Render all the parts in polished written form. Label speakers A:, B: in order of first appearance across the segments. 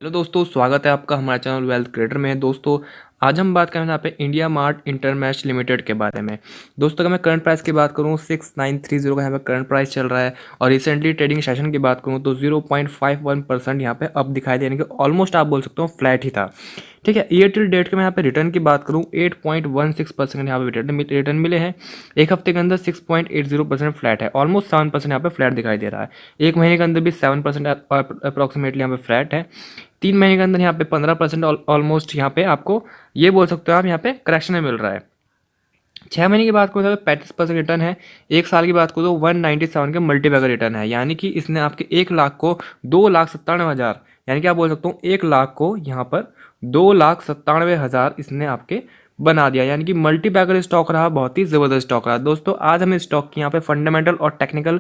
A: Hello दोस्तों, स्वागत है आपका हमारे चैनल वेल्थ क्रिएटर में। दोस्तों, आज हम बात करेंगे यहाँ पे इंडिया मार्ट इंटरमैश लिमिटेड के बारे में। दोस्तों, अगर मैं करंट प्राइस की बात करूँ 6930 का यहाँ पे करंट प्राइस चल रहा है और रिसेंटली ट्रेडिंग सेशन की बात करूँ तो 0.51% यहाँ पे अप दिखाई दे, यानी कि ऑलमोस्ट आप बोल सकते हो फ्लैट ही था। ठीक है, ईयर टिल डेट के मैं यहाँ पे रिटर्न की बात करूँ 8.16% यहाँ पे रिटर्न मिले हैं। एक हफ्ते के अंदर 6.80% फ्लैट है, ऑलमोस्ट 7% यहाँ पे फ्लैट दिखाई दे रहा है। एक महीने के अंदर भी 7% अप्रॉक्सीमेटली यहाँ पे फ्लैट है। 3 महीने के अंदर यहाँ पे 15% ऑलमोस्ट यहाँ पे आपको ये बोल सकते हो आप यहाँ पे करेक्शन में मिल रहा है। 6 महीने की बात करो तो 35% रिटर्न है। एक साल की बात करो तो 197 के मल्टीपैकर रिटर्न है, यानी कि इसने आपके 1 लाख को 2,97,000, यानी कि आप बोल सकते हो 1 लाख को यहाँ पर 2,97,000 इसने आपके बना दिया, यानी कि मल्टीपैकर स्टॉक रहा, बहुत ही ज़बरदस्त स्टॉक रहा। दोस्तों, आज हम इस स्टॉक की यहाँ पे फंडामेंटल और टेक्निकल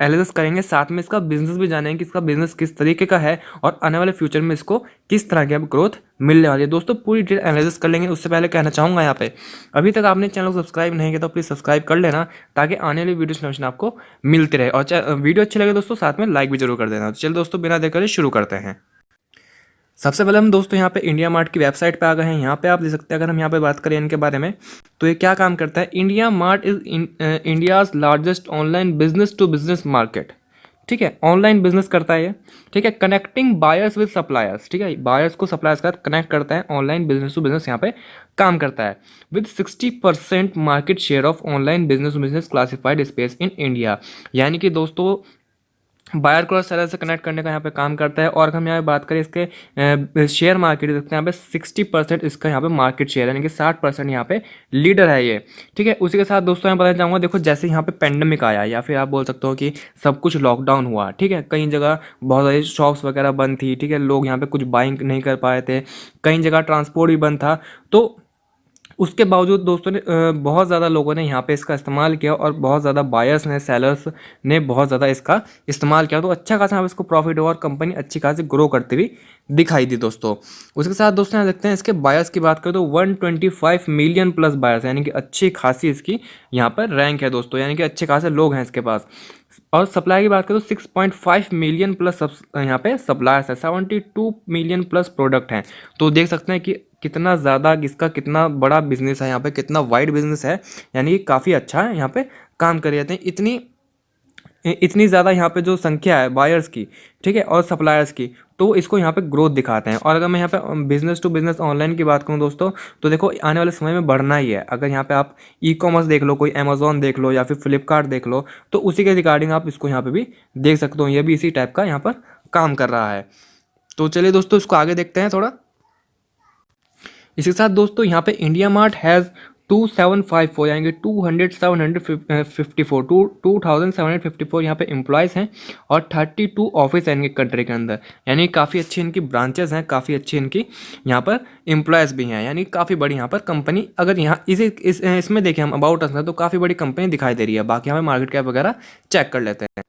A: एनालिसिस करेंगे, साथ में इसका बिजनेस भी जानेंगे कि इसका बिजनेस किस तरीके का है और आने वाले फ्यूचर में इसको किस तरह की ग्रोथ मिलने वाली है। दोस्तों, पूरी डिटेल एनालिसिस कर लेंगे। उससे पहले कहना चाहूँगा यहाँ पे अभी तक आपने चैनल को सब्सक्राइब नहीं किया तो प्लीज़ सब्सक्राइब कर लेना, ताकि आने वाली वीडियो नोटिफिकेशन आपको मिलती रहे। और वीडियो अच्छी लगे दोस्तों साथ में लाइक भी जरूर कर देना। तो चलिए दोस्तों, बिना देर करे शुरू करते हैं। सबसे पहले हम दोस्तों यहाँ पे इंडिया मार्ट की वेबसाइट पे आ गए हैं। यहाँ पे आप देख सकते हैं, अगर हम यहाँ पे बात करें इनके बारे में तो ये क्या काम करता है। IndiaMART is India's largest online business to business market. ठीक है, ऑनलाइन बिजनेस करता है ये। ठीक है, कनेक्टिंग बायर्स विद सप्लायर्स। ठीक है, बायर्स को सप्लायर्स का कनेक्ट करता है, ऑनलाइन बिजनेस टू बिजनेस यहाँ पे काम करता है। With 60% market share of online business to business classified space in India, यानी कि दोस्तों बायर को सेलर से कनेक्ट करने का यहाँ पे काम करता है। और हम यहाँ पे बात करें इसके शेयर मार्केट देखते हैं, यहाँ पे 60% इसका यहाँ पे मार्केट शेयर है, यानी कि 60% यहाँ पे लीडर है ये। ठीक है, उसी के साथ दोस्तों मैं बताना चाहूँगा, देखो जैसे यहाँ पे पेंडेमिक आया या फिर आप बोल सकते हो कि सब कुछ लॉकडाउन हुआ। ठीक है, कई जगह बहुत सारी शॉप्स वगैरह बंद थी। ठीक है, लोग यहाँ पे कुछ बाइंग नहीं कर पाए थे, कई जगह ट्रांसपोर्ट भी बंद था। तो उसके बावजूद दोस्तों ने बहुत ज़्यादा लोगों ने यहाँ पे इसका इस्तेमाल किया और बहुत ज़्यादा बायर्स ने, सेलर्स ने बहुत ज़्यादा इसका इस्तेमाल किया, तो अच्छा खासा यहाँ पे इसको प्रॉफिट हुआ और कंपनी अच्छी खासी ग्रो करती हुई दिखाई दी दोस्तों। उसके साथ दोस्तों यहाँ देखते हैं इसके बायर्स की बात करें तो 125 मिलियन प्लस बायर्स, यानी कि अच्छी खासी इसकी यहाँ पर रैंक है दोस्तों, यानी कि अच्छे खासे लोग हैं इसके पास। और सप्लाई की बात करें तो 6.5 मिलियन प्लस यहाँ पे सप्लायर्स है, 72 मिलियन प्लस प्रोडक्ट हैं। तो देख सकते हैं कि कितना ज़्यादा इसका कितना बड़ा बिजनेस है, यहाँ पे कितना वाइड बिजनेस है, यानी कि काफ़ी अच्छा है यहाँ पे काम कर जाते हैं। इतनी इतनी ज़्यादा यहाँ पे जो संख्या है बायर्स की, ठीक है, और सप्लायर्स की, तो इसको यहाँ पे ग्रोथ दिखाते हैं। और अगर मैं यहाँ पे बिजनेस टू बिजनेस ऑनलाइन की बात करूँ दोस्तों, तो देखो आने वाले समय में बढ़ना ही है। अगर यहाँ पे आप ई कॉमर्स देख लो, कोई अमेजोन देख लो या फिर फ्लिपकार्ट देख लो, तो उसी के रिगार्डिंग आप इसको यहाँ पे भी देख सकते हो, ये भी इसी टाइप का यहाँ पर काम कर रहा है। तो चलिए दोस्तों, इसको आगे देखते हैं थोड़ा। इसके साथ दोस्तों यहाँ पे इंडिया मार्ट हैज़ 2754, यानी कि 2754 यहाँ पे एम्प्लॉयज़ हैं और 32 ऑफिस हैं इनके कंट्री के अंदर, यानी काफ़ी अच्छी इनकी ब्रांचेस हैं, काफ़ी अच्छी इनकी यहाँ पर एम्प्लॉयज़ भी हैं, यानी काफ़ी बड़ी यहाँ पर कंपनी। अगर यहाँ इसमें देखें हम अबाउट अस में, तो काफ़ी बड़ी कंपनी दिखाई दे रही है। बाकी हमें मार्केट कैप वगैरह चेक कर लेते हैं।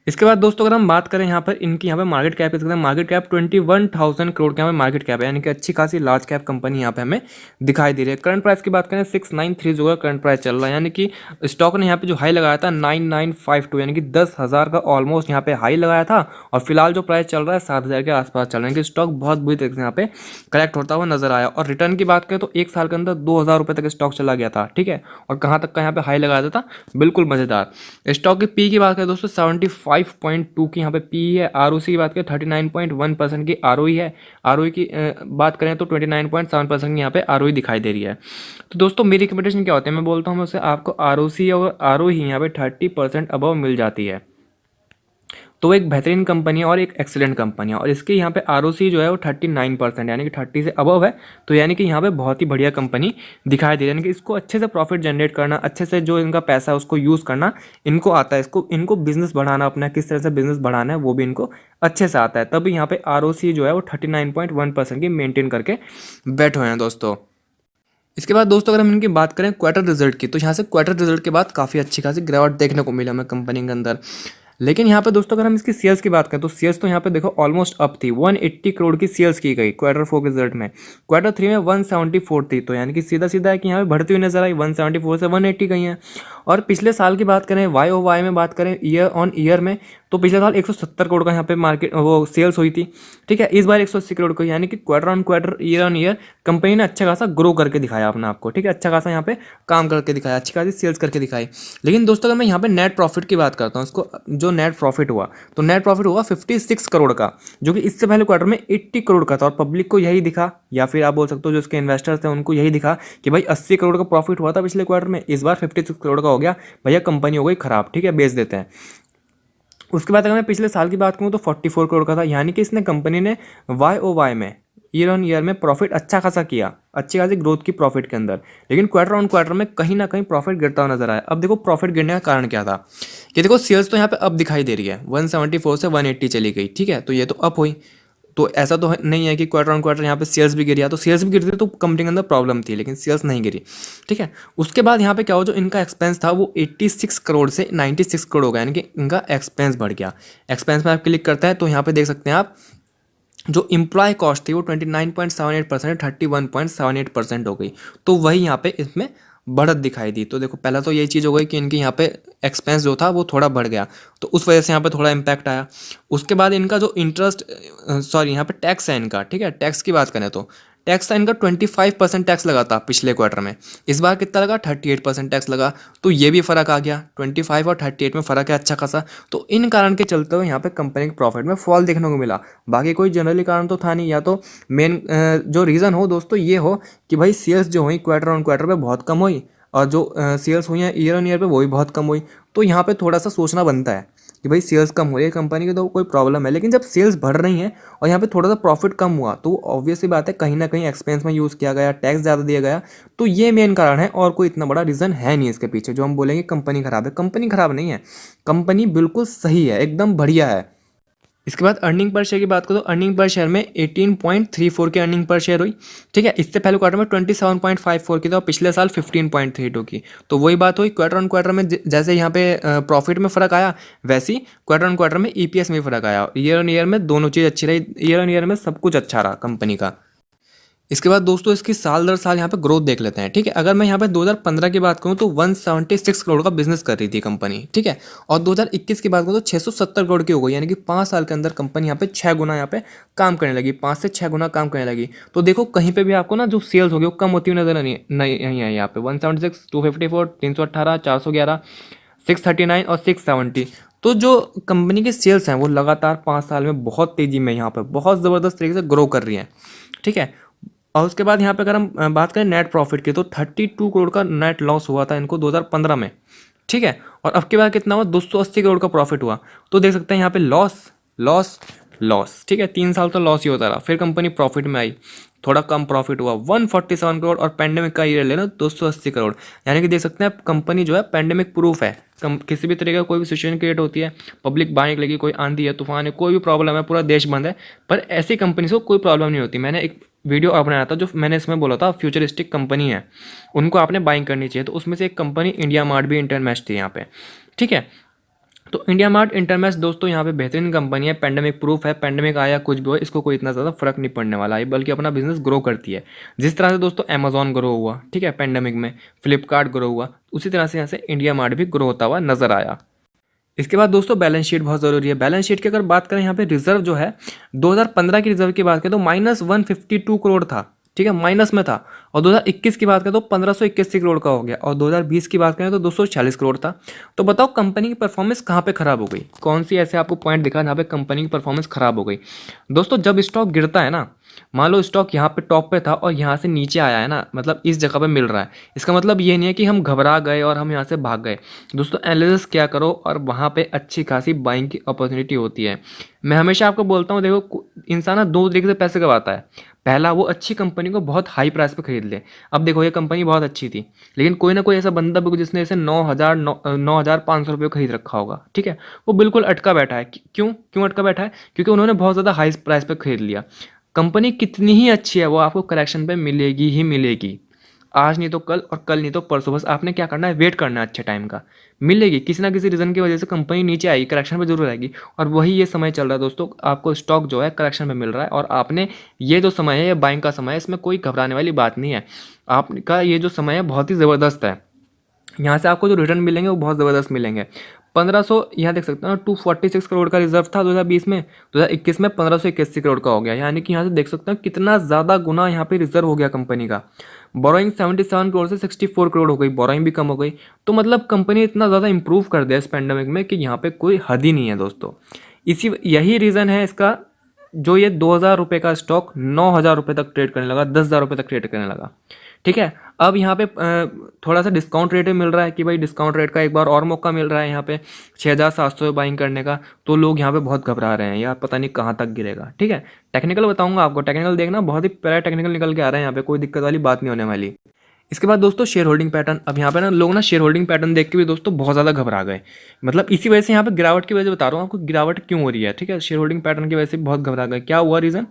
A: इसके बाद दोस्तों अगर हम बात करें यहाँ पर इनकी यहाँ पे मार्केट कैप, इसके अंदर मार्केट कैप 21,000 करोड़ के यहाँ पे मार्केट कैप है, यानी कि अच्छी खासी लार्ज कैप कंपनी यहाँ पे हमें दिखाई दे रही है। करंट प्राइस की बात करें 6,930 का करंट प्राइस चल रहा है, यानी कि स्टॉक ने यहाँ पे जो हाई लगाया था 9,952, यानी कि 10,000 का ऑलमोस्ट यहाँ पे हाई लगाया था। और फिलहाल जो प्राइस चल रहा है 7,000 के आसपास चल रहा है, कि स्टॉक बहुत बुरी तरीके से यहाँ पे करेक्ट होता हुआ नजर आया। और रिटर्न की बात करें तो एक साल के अंदर 2,000 रुपये तक स्टॉक चला गया था। ठीक है, और कहाँ तक का यहाँ पे हाई लगाया था, बिल्कुल मजेदार। स्टॉक की पी की बात करें दोस्तों 75.2 की यहाँ पे पी है। आरओसी की बात करें 39.1% की आरओई है। आरओई की बात करें तो 29.7% की यहाँ पे आरओई दिखाई दे रही है। तो दोस्तों मेरी रिकमेंडेशन क्या होती है, मैं बोलता हूँ उससे आपको आरओसी और आरओई यहाँ पे 30% अबव मिल जाती है, तो एक बेहतरीन कंपनी है और एक एक्सीलेंट कंपनी है। और इसके यहाँ पे आरओसी जो है वो 39%, यानी कि 30 से अबव है, तो यानी कि यहाँ पे बहुत ही बढ़िया कंपनी दिखाई दे रही है। यानी कि इसको अच्छे से प्रॉफिट जनरेट करना, अच्छे से जो इनका पैसा है उसको यूज़ करना इनको आता है। इनको बिजनेस बढ़ाना, अपना किस तरह से बिजनेस बढ़ाना है वो भी इनको अच्छे से आता है। तभी यहाँ पे आरओसी जो है वो 39.1% की मेनटेन करके बैठे हुए हैं दोस्तों। इसके बाद दोस्तों अगर हम इनकी बात करें क्वार्टर रिजल्ट की, तो यहाँ से क्वार्टर रिजल्ट के बाद काफ़ी अच्छी खासी गिरावट देखने को मिला हमें कंपनी के अंदर। लेकिन यहाँ पे दोस्तों अगर हम इसकी सेल्स की बात करें तो सेल्स तो यहाँ पे देखो ऑलमोस्ट अप थी, 180 करोड़ की सेल्स की गई क्वार्टर 4 के रिजल्ट में। क्वार्टर 3 में 174 थी, तो यानी कि सीधा सीधा है कि यहाँ पे बढ़ती हुई नजर आई, 174 से 180 गई है। और पिछले साल की बात करें, वाई ओ वाई में बात करें, ईयर ऑन ईयर में तो पिछले साल 170 करोड़ का यहाँ पे मार्केट वो सेल्स हुई थी, ठीक है। इस बार 180 करोड़ का, यानी कि quarter on quarter, year on year company ने अच्छा खासा ग्रो करके दिखाया अपने आपको, ठीक है। अच्छा खासा यहाँ पे काम करके दिखाया, अच्छी खासी सेल्स करके दिखाई। लेकिन दोस्तों अगर मैं यहाँ पे नेट प्रॉफिट की बात करता हूँ, इसको जो नेट प्रॉफिट हुआ, तो नेट प्रॉफिट हुआ 56 करोड़ का, जो कि इससे पहले क्वार्टर में 80 करोड़ का था। और पब्लिक को यही दिखा, या फिर आप बोल सकते हो जो इसके इन्वेस्टर्स थे उनको यही दिखा कि भाई 80 करोड़ का प्रॉफिट हुआ था पिछले क्वार्टर में, इस बार 56 करोड़ का हो गया, भैया कंपनी हो गई खराब, ठीक है, बेच देते हैं। उसके बाद अगर मैं पिछले साल की बात करूँ तो 44 करोड़ का था, यानी कि इसने कंपनी ने YoY में, ईयर ऑन ईयर में प्रॉफिट अच्छा खासा किया, अच्छी खासी ग्रोथ की प्रॉफिट के अंदर। लेकिन क्वार्टर ऑन क्वार्टर में कहीं ना कहीं प्रॉफिट गिरता हुआ नजर आया। अब देखो प्रॉफिट गिरने का कारण क्या था, कि देखो सेल्स तो यहाँ पे अब दिखाई दे रही है, 174 से 180 चली गई, ठीक है, तो ये तो अप हुई। तो ऐसा तो नहीं है कि क्वार्टर ऑन क्वार्टर यहाँ पे सेल्स भी गिरी, तो सेल्स भी गिरती तो कंपनी के अंदर प्रॉब्लम थी, लेकिन सेल्स नहीं गिरी, ठीक है। उसके बाद यहाँ पे क्या हो, जो इनका एक्सपेंस था वो 86 करोड़ से 96 करोड़ हो गया, यानी कि इनका एक्सपेंस बढ़ गया। एक्सपेंस में आप क्लिक करते हैं तो यहाँ पे देख सकते हैं आप, जो एम्प्लॉय कॉस्ट थी वो 29.78% 31.78% हो गई। तो वही यहाँ पे इसमें बढ़त दिखाई दी। तो देखो पहला तो यही चीज़ हो गई कि इनकी यहाँ पे एक्सपेंस जो था वो थोड़ा बढ़ गया, तो उस वजह से यहाँ पे थोड़ा इम्पैक्ट आया। उसके बाद इनका जो इंटरेस्ट, सॉरी यहाँ पे टैक्स है इनका, ठीक है, टैक्स की बात करें तो टैक्स था इनका 25% टैक्स लगा था पिछले क्वार्टर में, इस बार कितना लगा, 38% टैक्स लगा। तो ये भी फ़र्क आ गया, 25 और 38 में फ़र्क है अच्छा खासा। तो इन कारण के चलते हुए यहाँ पे कंपनी के प्रॉफिट में फॉल देखने को मिला। बाकी कोई जनरली कारण तो था नहीं, या तो मेन जो रीज़न हो दोस्तों ये हो कि भाई सेल्स जो हुई क्वार्टर ऑन क्वार्टर पे बहुत कम हुई, और जो सेल्स हुई हैं ईयर ऑन ईयर पे वो भी बहुत कम हुई। तो यहाँ पे थोड़ा सा सोचना बनता है कि भाई सेल्स कम हो रही है कंपनी की तो कोई प्रॉब्लम है, लेकिन जब सेल्स बढ़ रही हैं और यहाँ पे थोड़ा सा प्रॉफिट कम हुआ, तो ऑब्वियस सी बात है कहीं ना कहीं एक्सपेंस में यूज़ किया गया, टैक्स ज़्यादा दिया गया। तो ये मेन कारण है, और कोई इतना बड़ा रीज़न है नहीं इसके पीछे जो हम बोलेंगे कंपनी खराब है। कंपनी खराब नहीं है, कंपनी बिल्कुल सही है, एकदम बढ़िया है। इसके बाद अर्निंग पर शेयर की बात करो तो अर्निंग पर शेयर में 18.34 की अर्निंग पर शेयर हुई, ठीक है। इससे पहले क्वार्टर में 27.54 की थी और पिछले साल 15.32 की। तो वही बात हुई, क्वार्टर ऑन क्वार्टर में जैसे यहाँ पे प्रॉफिट में फ़र्क आया, वैसे ही क्वार्टर ऑन क्वार्टर में EPS में फ़र्क आया। ईयर ऑन ईयर में दोनों चीज़ अच्छी रही, ईयर ऑन ईयर में सब कुछ अच्छा रहा कंपनी का। इसके बाद दोस्तों इसकी साल दर साल यहाँ पे ग्रोथ देख लेते हैं, ठीक है। अगर मैं यहाँ पे 2015 की बात करूँ तो 176 करोड़ का बिजनेस कर रही थी कंपनी, ठीक है। और 2021 की बात करूँ तो 670 करोड़ की हो गई, यानी कि 5 साल के अंदर कंपनी यहाँ पे 6 गुना यहाँ पे काम करने लगी, 5 से 6 गुना काम करने लगी। तो देखो कहीं पर भी आपको ना जो सेल्स होगी वो कम होती हुई नजर नहीं आई यहाँ पे। 176, 254, 318, 411, 639 और 670। तो जो कंपनी के सेल्स हैं वो लगातार 5 साल में बहुत तेज़ी में यहाँ पे बहुत ज़बरदस्त तरीके से ग्रो कर रही हैं, ठीक है। और उसके बाद यहाँ पे अगर हम बात करें नेट प्रॉफिट की, तो 32 करोड़ का नेट लॉस हुआ था इनको 2015 में, ठीक है। और अब की बार कितना हुआ, 280 करोड़ का प्रॉफिट हुआ। तो देख सकते हैं यहाँ पे लॉस लॉस लॉस, ठीक है, 3 साल तो लॉस ही होता रहा। फिर कंपनी प्रॉफिट में आई, थोड़ा कम प्रॉफिट हुआ 147 करोड़, और पेंडेमिक का ईयर लेना 280 करोड़। यानी कि देख सकते हैं कंपनी जो है पेंडेमिक प्रूफ है। किसी भी तरीके का कोई भी सिचुएशन क्रिएट होती है, पब्लिक बाइक लगी, कोई आंधी है, तूफान है, कोई भी प्रॉब्लम है, पूरा देश बंद है, पर ऐसी कंपनी से कोई प्रॉब्लम नहीं होती। मैंने एक वीडियो बनाया था जो मैंने इसमें बोला था फ्यूचरिस्टिक कंपनी है, उनको आपने बाइंग करनी चाहिए। तो उसमें से एक कंपनी इंडिया मार्ट भी इंटरमैश थी यहाँ पे, ठीक है। तो इंडिया मार्ट इंटरमैश दोस्तों यहाँ पे बेहतरीन कंपनी है, पेंडेमिक प्रूफ है, पेंडेमिक आया कुछ भी हो इसको कोई इतना ज़्यादा फर्क नहीं पड़ने वाला है, बल्कि अपना बिजनेस ग्रो करती है। जिस तरह से दोस्तों अमेजॉन ग्रो हुआ, ठीक है, पेंडेमिक में फ्लिपकार्ट ग्रो हुआ, उसी तरह से यहाँ से इंडिया मार्ट भी ग्रो होता हुआ नजर आया। इसके बाद दोस्तों बैलेंस शीट बहुत ज़रूरी है। बैलेंस शीट की अगर बात करें यहाँ पे रिजर्व जो है 2015 की रिजर्व की बात करें तो -152 करोड़ था, ठीक है, माइनस में था। और 2021 की बात करें तो 1581 करोड़ का हो गया, और 2020 की बात करें तो 246 करोड़ था। तो बताओ कंपनी की परफॉर्मेंस कहाँ पे खराब हो गई, कौन सी ऐसे आपको पॉइंट दिखा जहाँ पे कंपनी की परफॉर्मेंस खराब हो गई। दोस्तों जब स्टॉक गिरता है ना, मान लो स्टॉक यहाँ पे टॉप पे था और यहाँ से नीचे आया है ना, मतलब इस जगह पे मिल रहा है, इसका मतलब ये नहीं है कि हम घबरा गए और हम यहाँ से भाग गए। दोस्तों एनालिसिस क्या करो और वहाँ पे अच्छी खासी बाइंग की अपॉर्चुनिटी होती है। मैं हमेशा आपको बोलता हूँ, देखो इंसान ना 2 तरीके से पैसे कमाता है। पहला, वो अच्छी कंपनी को बहुत हाई प्राइस पे खरीद ले। अब देखो ये कंपनी बहुत अच्छी थी, लेकिन कोई ना कोई ऐसा बंदा भी जिसने इसे 9,500 रुपये खरीद रखा होगा, ठीक है, वो बिल्कुल अटका बैठा है। क्यों अटका बैठा है? क्योंकि उन्होंने बहुत ज़्यादा हाई प्राइस पे खरीद लिया। कंपनी कितनी ही अच्छी है वो आपको करेक्शन पे मिलेगी ही मिलेगी, आज नहीं तो कल और कल नहीं तो परसों। बस आपने क्या करना है, वेट करना है अच्छे टाइम का, मिलेगी। किसी ना किसी रीज़न की वजह से कंपनी नीचे आएगी, करेक्शन पे जरूर आएगी। और वही ये समय चल रहा है दोस्तों, आपको स्टॉक जो है करेक्शन पे मिल रहा है, और आपने ये जो समय है ये बाइंग का समय है, इसमें कोई घबराने वाली बात नहीं है। आपका ये जो समय है बहुत ही ज़बरदस्त है। यहाँ से आपको जो रिटर्न मिलेंगे वो बहुत ज़बरदस्त मिलेंगे। 1500 यहाँ देख सकते हो ना, 246 करोड़ का रिजर्व था 2020 में, 2021 में 1581 करोड़ का हो गया। यानी कि यहाँ से देख सकते हो कितना ज़्यादा गुना यहाँ पे रिजर्व हो गया कंपनी का। बोरोइंग 77 करोड़ से 64 करोड़ हो गई, बोरोइंग भी कम हो गई। तो मतलब कंपनी इतना ज़्यादा इंप्रूव कर दिया इस पेंडेमिक में कि यहाँ पे कोई हद ही नहीं है दोस्तों। यही रीज़न है इसका, जो ये 2000 रुपये का स्टॉक 9000 रुपये तक ट्रेड करने लगा, 10,000 रुपये तक ट्रेड करने लगा। ठीक है, अब यहाँ पे थोड़ा सा डिस्काउंट रेट में मिल रहा है कि भाई डिस्काउंट रेट का एक बार और मौका मिल रहा है यहाँ पे 6700 बाइंग करने का। तो लोग यहाँ पे बहुत घबरा रहे हैं यार, पता नहीं कहाँ तक गिरेगा। ठीक है, टेक्निकल बताऊंगा आपको, टेक्निकल देखना बहुत ही प्यारा टेक्निकल निकल के आ रहा है यहाँ पे, कोई दिक्कत वाली बात नहीं होने वाली। इसके बाद दोस्तों शेयर होल्डिंग पैटर्न। अब यहाँ पे ना लोग ना शेयर होल्डिंग पैटर्न देख के भी दोस्तों बहुत ज़्यादा घबरा गए। मतलब इसी वजह से यहाँ पे गिरावट की वजह से बता रहा हूँ आपको, गिरावट क्यों हो रही है। ठीक है, शेयर होल्डिंग पैटर्न की वजह से बहुत घबरा गए। क्या हुआ रीज़न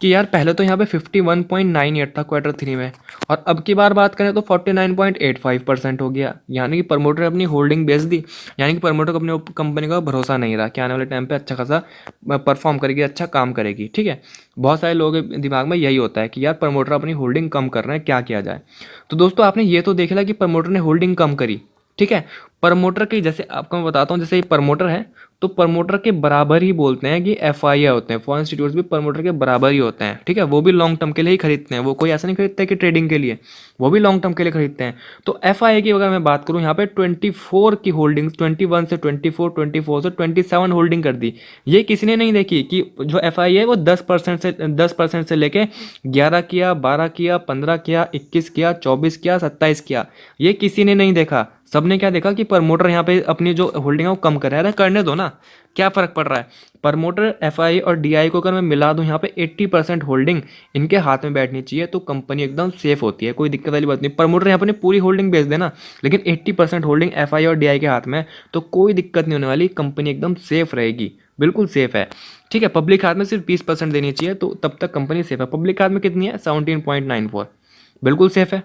A: कि यार पहले तो यहाँ पे 51.98 था Q3 में, और अब की बार बात करें तो 49.85% हो गया। यानी कि प्रमोटर अपनी होल्डिंग बेच दी, यानी कि प्रमोटर को अपनी कंपनी का भरोसा नहीं रहा कि आने वाले टाइम पे अच्छा खासा परफॉर्म करेगी, अच्छा काम करेगी। ठीक है, बहुत सारे लोगों के दिमाग में यही होता है कि यार प्रमोटर अपनी होल्डिंग कम कर रहे हैं, क्या किया जाए। तो दोस्तों आपने ये तो देख लिया कि प्रमोटर ने होल्डिंग कम करी। ठीक है, प्रमोटर की, जैसे आपको मैं बताता हूँ, जैसे ये प्रमोटर है तो प्रमोटर के बराबर ही बोलते हैं कि एफआईआई होते हैं, फॉरेन इंस्टीट्यूट्स भी प्रमोटर के बराबर ही होते हैं। ठीक है, वो भी लॉन्ग टर्म के लिए ही खरीदते हैं, वो कोई ऐसा नहीं खरीदता है कि ट्रेडिंग के लिए, वो भी लॉन्ग टर्म के लिए खरीदते हैं। तो एफआईआई की अगर मैं बात करूँ यहाँ पे 24 की होल्डिंग्स, 21 से 24, 24 से 27 होल्डिंग कर दी। ये किसी ने नहीं देखी कि जो एफआईआई है वो 10% से लेके 11 किया, 12 किया, 15 किया, 21 किया, 24 किया, 27 किया। ये किसी ने नहीं देखा। सबने क्या देखा कि प्रमोटर यहाँ पे अपनी जो होल्डिंग है वो कम कर रहा है। अरे करने दो ना, क्या फ़र्क पड़ रहा है। प्रमोटर, एफआई और डीआई को अगर मैं मिला दूँ यहाँ पे 80% होल्डिंग इनके हाथ में बैठनी चाहिए, तो कंपनी एकदम सेफ होती है, कोई दिक्कत वाली बात नहीं। प्रमोटर यहाँ पर पूरी होल्डिंग बेच देना, लेकिन 80% होल्डिंग एफआई और डीआई के हाथ में, तो कोई दिक्कत नहीं होने वाली, कंपनी एकदम सेफ रहेगी, बिल्कुल सेफ है। ठीक है, पब्लिक हाथ में सिर्फ 20% देनी चाहिए, तो तब तक कंपनी सेफ है। पब्लिक हाथ में कितनी है, 17.94, बिल्कुल सेफ है,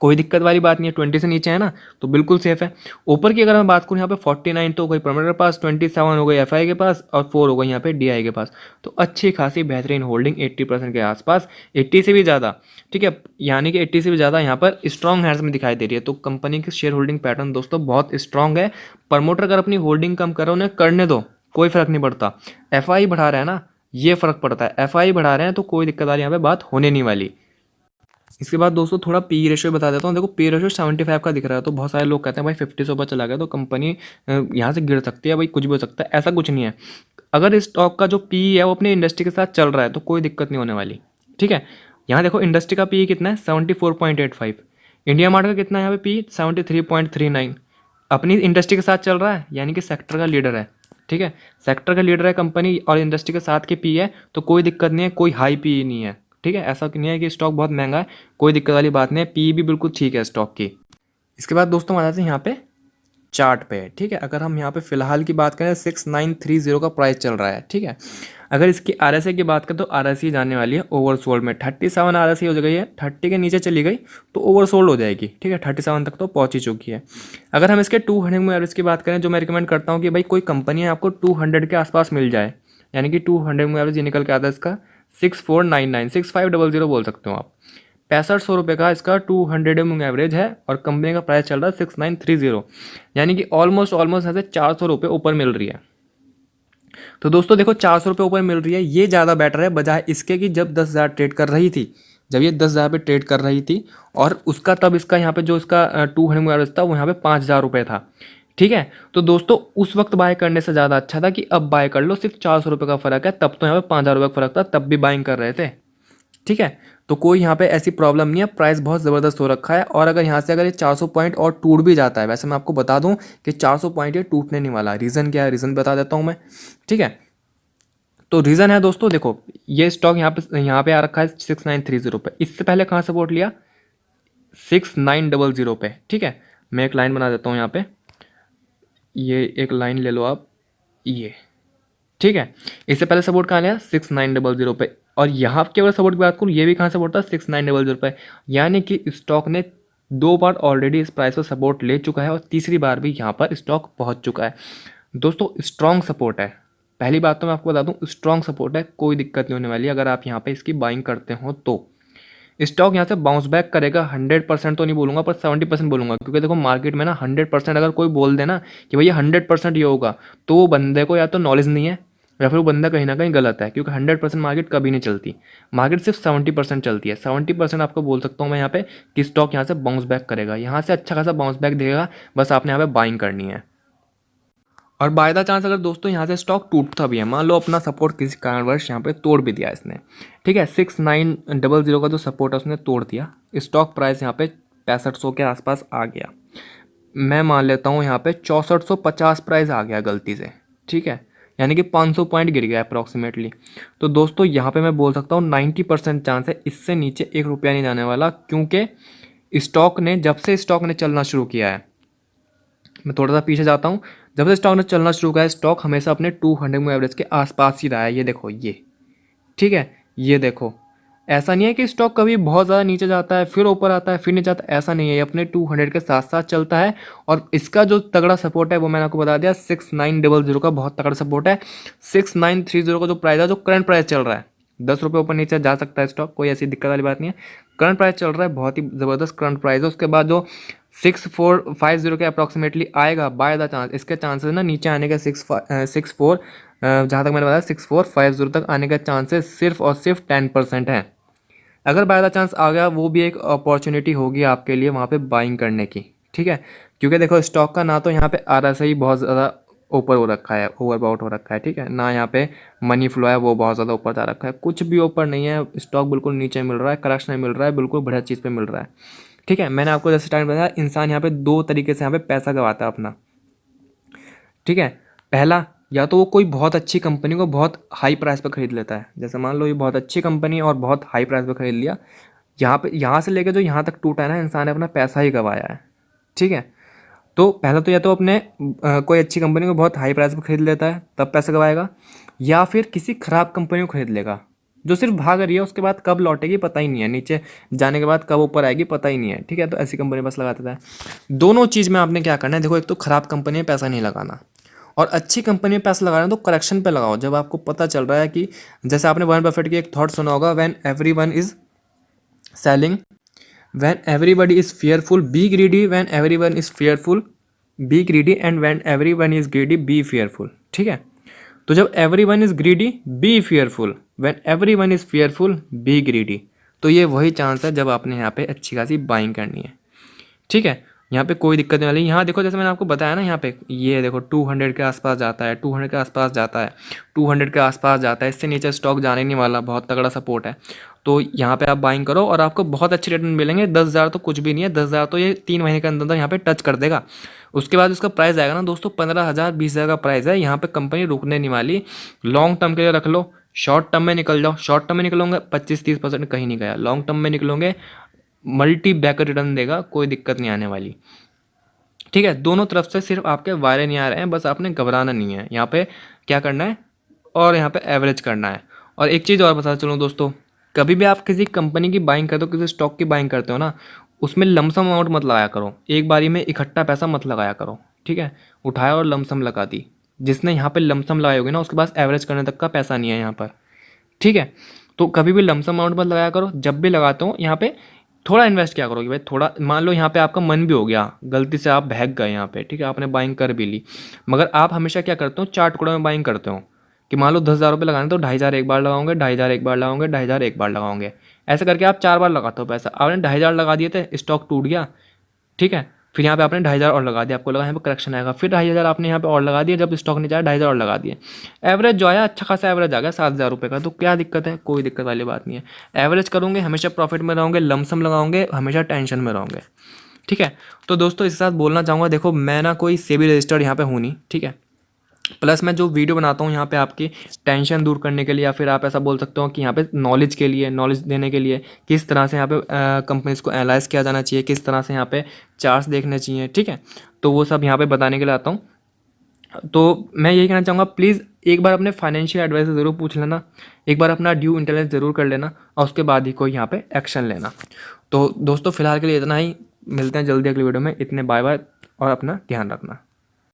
A: कोई दिक्कत वाली बात नहीं है। 20 से नीचे है ना, तो बिल्कुल सेफ है। ऊपर की अगर मैं बात करूँ यहाँ पे 49 तो हो गई प्रमोटर के पास, 27 हो गई एफआई के पास, और 4 हो गई यहाँ पे डीआई के पास। तो अच्छी खासी बेहतरीन होल्डिंग 80% के आसपास, 80 से भी ज़्यादा। ठीक है, यानी कि 80 से भी ज़्यादा यहाँ पर स्ट्रॉन्ग हैंड्स में दिखाई दे रही है। तो कंपनी की शेयर होल्डिंग पैटर्न दोस्तों बहुत स्ट्रॉन्ग है। प्रमोटर अगर अपनी होल्डिंग कम करो, उन्हें करने दो, कोई फर्क नहीं पड़ता। एफआई बढ़ा रहा है ना, ये फर्क पड़ता है। एफआई बढ़ा रहे हैं तो कोई दिक्कत वाली यहाँ पे बात होने नहीं वाली। इसके बाद दोस्तों थोड़ा पी रेशियो बता देता हूँ। देखो पी रेशियो 75 का दिख रहा है, तो बहुत सारे लोग कहते हैं भाई 50 से ऊपर चला गया तो कंपनी यहाँ से गिर सकती है। भाई कुछ भी हो सकता है, ऐसा कुछ नहीं है। अगर इस स्टॉक का जो पी है वो अपने इंडस्ट्री के साथ चल रहा है तो कोई दिक्कत नहीं होने वाली। ठीक है, यहाँ देखो इंडस्ट्री का पी कितना है, 74.85। इंडिया मार्ट का कितना है यहाँ पे पी, 73.39। अपनी इंडस्ट्री के साथ चल रहा है, यानी कि सेक्टर का लीडर है। ठीक है, सेक्टर का लीडर है कंपनी और इंडस्ट्री के साथ के पी है, तो कोई दिक्कत नहीं है, कोई हाई पी नहीं है। ठीक है, ऐसा नहीं है कि स्टॉक बहुत महंगा है, कोई दिक्कत वाली बात नहीं है, पी भी बिल्कुल ठीक है स्टॉक की। इसके बाद दोस्तों आ जाते हैं यहाँ पे चार्ट पे। ठीक है, अगर हम यहाँ पे फिलहाल की बात करें 6930 का प्राइस चल रहा है। ठीक है, अगर इसकी आरएसआई की बात करें तो आरएसआई जाने वाली है ओवरसोल्ड में, 37 आरएसआई हो गई है, 30 के नीचे चली गई तो ओवरसोल्ड हो जाएगी। ठीक है, 37 तक तो पहुंच ही चुकी है। अगर हम इसके 200 में एवरेज की बात करें, जो मैं रिकमेंड करता हूँ कि भाई कोई कंपनी है आपको 200 के आसपास मिल जाए, यानी कि 200 में एवरेज ये निकल के आता है इसका 6499, 6500 बोल सकते हो आप। 6500 का इसका 200 एवरेज है और कंपनी का प्राइस चल रहा है 6930, यानी कि ऑलमोस्ट ऐसे 400 रुपये ऊपर मिल रही है। तो दोस्तों देखो 400 रुपये ऊपर मिल रही है, ये ज़्यादा बेटर है बजाय इसके कि जब 10,000 ट्रेड कर रही थी, जब ये 10,000 पे ट्रेड कर रही थी और उसका तब इसका यहाँ पे जो इसका 200 एवरेज था वो यहाँ पे 5,000 रुपये था। ठीक है, तो दोस्तों उस वक्त बाय करने से ज़्यादा अच्छा था कि अब बाय कर लो, सिर्फ 400 रुपये का फ़र्क है, तब तो यहाँ पे 5,000 रुपये का फ़र्क था, तब भी बाइंग कर रहे थे। ठीक है, तो कोई यहाँ पे ऐसी प्रॉब्लम नहीं है, प्राइस बहुत ज़बरदस्त हो रखा है। और अगर यहाँ से अगर ये 400 पॉइंट और टूट भी जाता है, वैसे मैं आपको बता दूं कि 400 पॉइंट ये टूटने नहीं वाला। रीज़न क्या है, रीज़न बता देता हूँ मैं। ठीक है, तो रीज़न है दोस्तों, देखो ये स्टॉक यहाँ पे आ रखा है 6930 पे, इससे पहले कहाँ सपोर्ट लिया, 6900 पे। ठीक है, मैं एक लाइन बना देता हूँ यहाँ पे, ये एक लाइन ले लो आप, ये। ठीक है, इससे पहले सपोर्ट कहाँ लिया, 6900 पे, और यहाँ की अगर सपोर्ट की बात करूँ, ये भी कहाँ सपोर्ट था, 6900 पे। यानी कि स्टॉक ने 2 बार ऑलरेडी इस प्राइस पर सपोर्ट ले चुका है और तीसरी बार भी यहाँ पर स्टॉक पहुँच चुका है। दोस्तों स्ट्रॉन्ग सपोर्ट है, पहली बात तो मैं आपको बता दूं, स्ट्रॉन्ग सपोर्ट है, कोई दिक्कत नहीं होने वाली अगर आप यहाँ पे इसकी बाइंग करते हो तो। स्टॉक यहाँ से बाउंस बैक करेगा, 100% तो नहीं बोलूँगा पर 70% बोलूँगा, क्योंकि देखो मार्केट में ना 100% अगर कोई बोल दे ना कि भैया 100% ये होगा, तो वो बंदे को या तो नॉलेज नहीं है या फिर वो बंदा कहीं ना कहीं गलत है, क्योंकि 100% मार्केट कभी नहीं चलती। मार्केट सिर्फ 70% चलती है। 70% आपको बोल सकता हूँ मैं यहाँ पे कि स्टॉक यहाँ से बाउंस बैक करेगा, यहाँ से अच्छा खासा बाउंस बैक देगा, बस आपने यहाँ पे बाइंग करनी है। और बाय द चांस अगर दोस्तों यहाँ से स्टॉक टूटता भी है, मान लो अपना सपोर्ट किसी कारणवश यहाँ पे तोड़ भी दिया इसने, ठीक है, 6900 का जो सपोर्ट है उसने तोड़ दिया, स्टॉक प्राइस यहाँ पे 6500 के आसपास आ गया, मैं मान लेता हूँ यहाँ पे 6450 प्राइस आ गया गलती से, ठीक है, यानी कि 500 पॉइंट गिर गया अप्रॉक्सीमेटली। तो दोस्तों यहाँ पे मैं बोल सकता हूँ 90% चांस है इससे नीचे 1 रुपया नहीं जाने वाला, क्योंकि स्टॉक ने जब से स्टॉक ने चलना शुरू किया है, मैं थोड़ा सा पीछे जाता हूँ, जब से स्टॉक ने चलना शुरू किया है, स्टॉक हमेशा अपने 200 मूव एवरेज के आसपास ही रहा है, ये देखो ये, ठीक है, ये देखो, ऐसा नहीं है कि स्टॉक कभी बहुत ज़्यादा नीचे जाता है फिर ऊपर आता है फिर नीचे आता है, ऐसा नहीं है, ये अपने 200 के साथ साथ चलता है। और इसका जो तगड़ा सपोर्ट है वो मैंने आपको बता दिया, 6900 का बहुत तगड़ा सपोर्ट है। 6930 का जो प्राइस है, जो करंट प्राइस चल रहा है, 10 रुपये ऊपर नीचे जा सकता है स्टॉक, कोई ऐसी दिक्कत वाली बात नहीं है, करंट प्राइस चल रहा है, बहुत ही ज़बरदस्त करंट प्राइस है। उसके बाद जो 6450 के अप्रॉक्सीमेटली आएगा बाय द चांस, इसके चांसेस ना नीचे आने के 64 जहाँ तक मैंने बताया 6450 तक आने का चांसेस सिर्फ और सिर्फ 10% है। अगर बाय द चांस आ गया, वो भी एक अपॉर्चुनिटी होगी आपके लिए वहाँ पे बाइंग करने की, ठीक है, क्योंकि देखो स्टॉक का ना तो यहाँ पे RSI बहुत ज़्यादा ऊपर हो रखा है, ओवरबाउट हो रखा है, ठीक है, ना यहाँ पे मनी फ्लो है वो बहुत ज़्यादा ऊपर जा रखा है, कुछ भी ऊपर नहीं है, स्टॉक बिल्कुल नीचे मिल रहा है, करेक्शन मिल रहा है, बिल्कुल बढ़िया चीज़ पे मिल रहा है, ठीक है। मैंने आपको जैसे टाइम बताया, इंसान यहाँ पे 2 तरीके से यहाँ पे पैसा गवाता है अपना, ठीक है। पहला, या तो वो कोई बहुत अच्छी कंपनी को बहुत हाई प्राइस पर खरीद लेता है, जैसे मान लो ये बहुत अच्छी कंपनी है और बहुत हाई प्राइस पर खरीद लिया, यहाँ से लेकर जो यहाँ तक टूटा है ना, इंसान ने अपना पैसा ही गवाया है, ठीक है। तो पहला तो या तो अपने कोई अच्छी कंपनी को बहुत हाई प्राइस पर खरीद लेता है तब पैसा गवाएगा, या फिर किसी ख़राब कंपनी को खरीद लेगा जो सिर्फ भाग रही है, उसके बाद कब लौटेगी पता ही नहीं है, नीचे जाने के बाद कब ऊपर आएगी पता ही नहीं है, ठीक है, तो ऐसी कंपनी बस लगा देता है। दोनों चीज़ में आपने क्या करना है, देखो, एक तो ख़राब कंपनी में पैसा नहीं लगाना, और अच्छी कंपनी में पैसा लगाना तो करेक्शन पे लगाओ, जब आपको पता चल रहा है कि, जैसे आपने वॉरेन बफेट की एक थॉट सुना होगा, when everyone is selling, when everybody is fearful be greedy, when everyone is fearful be greedy, and when everyone is greedy be fearful, ठीक है। तो जब everyone is greedy be fearful, when everyone is fearful be greedy, तो ये वही chance है जब आपने यहाँ पे अच्छी खासी बाइंग करनी है, ठीक है। यहाँ पे कोई दिक्कत नहीं वाली, यहाँ देखो जैसे मैंने आपको बताया ना, यहाँ पे ये देखो 200 के आसपास जाता है, 200 के आसपास जाता है, 200 के आसपास जाता है, इससे नीचे स्टॉक जाने नहीं वाला, बहुत तगड़ा सपोर्ट है। तो यहाँ पे आप बाइंग करो और आपको बहुत अच्छे रिटर्न मिलेंगे। 10,000 तो कुछ भी नहीं है, 10,000 तो ये 3 महीने के अंदर यहाँ पे टच कर देगा। उसके बाद उसका प्राइस आएगा ना दोस्तों 15,000 20,000 का प्राइस है। यहाँ पे कंपनी रुकने नहीं वाली, लॉन्ग टर्म के लिए रख लो, शॉर्ट टर्म में निकल जाओ, शॉर्ट टर्म में निकलोगे 25-30% कहीं नहीं गया, लॉन्ग टर्म में निकलोगे मल्टी बैकर रिटर्न देगा, कोई दिक्कत नहीं आने वाली, ठीक है। दोनों तरफ से सिर्फ आपके वायरे नहीं आ रहे हैं, बस आपने घबराना नहीं है, यहाँ पे क्या करना है और यहाँ पे एवरेज करना है। और एक चीज़ और बता चलूँ दोस्तों, कभी भी आप किसी कंपनी की बाइंग करते हो, किसी स्टॉक की बाइंग करते हो ना, उसमें लमसम अमाउंट मत लगाया करो, एक बारी में इकट्ठा पैसा मत लगाया करो, ठीक है। उठाया और लमसम लगा दी, जिसने यहाँ पे लमसम लगाई होगी ना उसके पास एवरेज करने तक का पैसा नहीं है यहाँ पर, ठीक है। तो कभी भी लमसम अमाउंट मत लगाया करो, जब भी लगाते हो यहाँ पे थोड़ा इन्वेस्ट क्या करोगे भाई, थोड़ा, मान लो यहाँ पे आपका मन भी हो गया, गलती से आप बहक गए यहाँ पे, ठीक है, आपने बाइंग कर भी ली, मगर आप हमेशा क्या करते हो, 4 टुकड़ों में बाइंग करते हो, कि मान लो 10,000 रुपये लगाने तो 2,500 एक बार लगाओगे, 2,500 एक बार लगाओगे, 2,500 एक बार लगाओगे, ऐसे करके आप 4 बार लगाते हो पैसा। आपने 2,500 लगा दिए थे, स्टॉक टूट गया, ठीक है, फिर यहाँ पे आपने 2,500 और लगा दिया, आपको लगा यहाँ पे करेक्शन आएगा, फिर 2,500 आपने यहाँ पे और लगा दिया, जब स्टॉक नीचे आया 2,500 और लगा दिए, एवरेज जो आया अच्छा खासा एवरेज आ गया 7,000 रुपये का, तो क्या दिक्कत है, कोई दिक्कत वाली बात नहीं है। एवरेज करोगे हमेशा प्रॉफिट में रहोगे, लमसम लगाओगे हमेशा टेंशन में रहोगे, ठीक है। तो दोस्तों इस साथ बोलना चाहूँगा, देखो मैं ना कोई सेबी रजिस्टर्ड यहाँ पे हूँ नहीं, ठीक है, प्लस मैं जो वीडियो बनाता हूँ यहाँ पे आपकी टेंशन दूर करने के लिए, या फिर आप ऐसा बोल सकते हो कि यहाँ पे नॉलेज के लिए, नॉलेज देने के लिए, किस तरह से यहाँ पे कंपनीज को एनालाइज किया जाना चाहिए, किस तरह से यहाँ पे चार्ट्स देखने चाहिए, ठीक है, तो वो सब यहाँ पे बताने के लिए आता हूँ। तो मैं यही कहना चाहूँगा, प्लीज़ एक बार अपने फाइनेंशियल एडवाइस ज़रूर पूछ लेना, एक बार अपना ड्यू इंटेलिजेंस ज़रूर कर लेना, और उसके बाद ही कोई यहाँ पे एक्शन लेना। तो दोस्तों फिलहाल के लिए इतना ही, मिलते हैं जल्दी अगली वीडियो में, इतने बाय बाय और अपना ध्यान रखना।